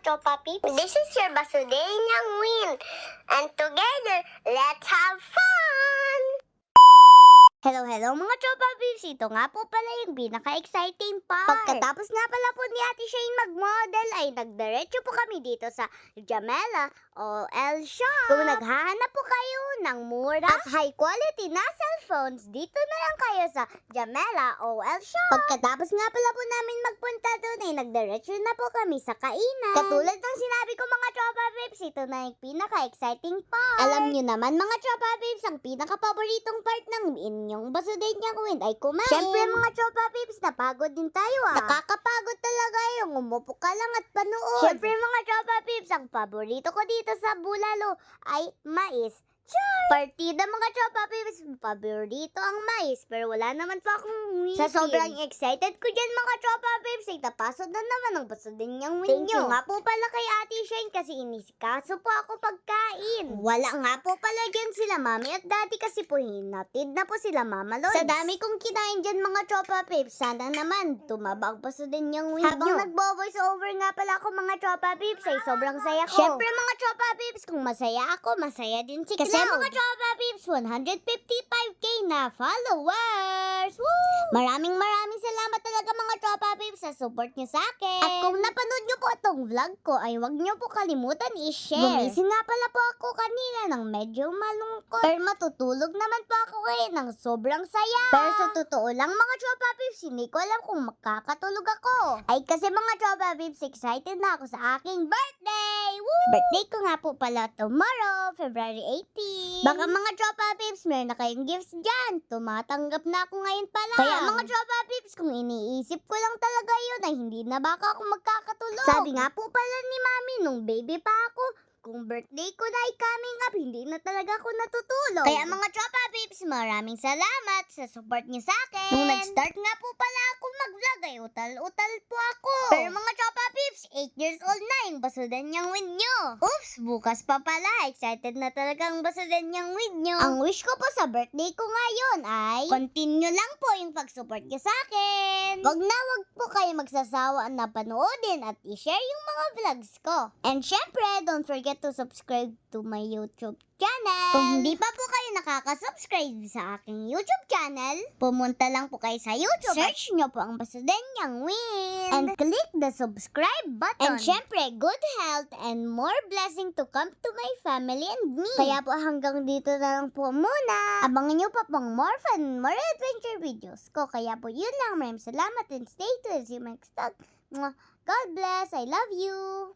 Tropa Peeps. This is your Basudenyang Win. And together, let's have fun! Hello mga Tropa Peeps. Ito nga po pala yung pinaka-exciting part. Pagkatapos nga pala po ni Ate Shane mag-model, ay nagdiretso po kami dito sa Jamela o El Shop. Kung naghahanap po kayo ng mura at high quality na cellphones, dito na lang kayo sa Jamela o El Shop. Pagkatapos nga pala po namin magpunta doon, ay nagdiretso na po kami sa kainan. Katulad ng sinabi ko mga Tropa Peeps, ito na yung pinaka-exciting part. Alam nyo naman mga Tropa Peeps, ang pinaka-paboritong part ng inyong Basudenyang Win ay kumain. Siyempre mga Tropa Peeps, napagod din tayo Nakakapagod talaga yung umupo ka lang at panood. Siyempre mga Tropa Peeps, ang paborito ko dito sa Bulalo ay mais. Partida mga Tropa Peeps, paborito ang mais, pero wala naman pa akong win. Sa sobrang excited ko dyan mga Tropa Peeps, ay tapasod na naman ang Basudenyang Win. Thank you nga po pala kay Ate Shane kasi inisikaso po ako pagkain. Wala nga po pala dyan sila Mami at Daddy kasi po hinatid na po sila Mama Lods. Sa dami kong kinain dyan mga Tropa Peeps, sana naman tumaba ang Basudenyang Win. Habang nagbo-voice over nga pala ako mga Tropa Peeps, ay sobrang saya ko. Siyempre mga Tropa Peeps, kung masaya ako, masaya din si Cloud. Kasi mga Tropa Peeps, 155k na followers! Woo! Maraming salamat talaga mga Tropa Peeps sa support nyo sa akin. At kung napanood nyo po itong vlog ko, ay huwag nyo po kalimutan i-share. Gumising nga pala po ako kanina ng medyo malungkot. Pero matutulog naman po ako ngayon ng sobrang saya. Pero sa totoo lang mga Tropa Peeps, hindi ko alam kung makakatulog ako. Ay kasi mga Tropa Peeps, excited na ako sa aking birthday! Woo! Birthday ko nga po pala tomorrow, February 18. Baka mga Tropa Peeps, meron na kayong gifts dyan. Tumatanggap na ako ngayon pala. Kaya mga Tropa Peeps, kung iniisip ko lang talaga yun ay hindi na baka ako magkakatulog. Sabi nga po pala ni Mami nung baby pa ako, kung birthday ko na ay coming up, hindi na talaga ako natutulog. Kaya mga Tropa Peeps, maraming salamat sa support niyo sa akin. Nung nag-start nga po pala ako mag-vlog ay utal-utal po ako. Pero mga Tropa Peeps, 8 years old na yung Basudenyang Win nyo. Oops, bukas pa pala. Excited na talaga ang Basudenyang Win nyo. Ang wish ko po sa birthday ko ngayon ay continue lang po yung pag-support niyo sa akin. Wag po kayo magsasawa na panoodin at i-share yung mga vlogs ko. And syempre, don't forget to subscribe to my YouTube channel. Kung hindi pa po kayo nakaka-subscribe sa aking YouTube channel, pumunta lang po kayo sa YouTube. Search nyo po ang Basudenyang Win. And click the subscribe button. And syempre, good health and more blessing to come to my family and me. Kaya po hanggang dito na lang po muna. Abangan nyo pa pong more fun, more adventure videos ko. Kaya po yun lang. Maraming salamat and stay tuned. See you next time. God bless. I love you.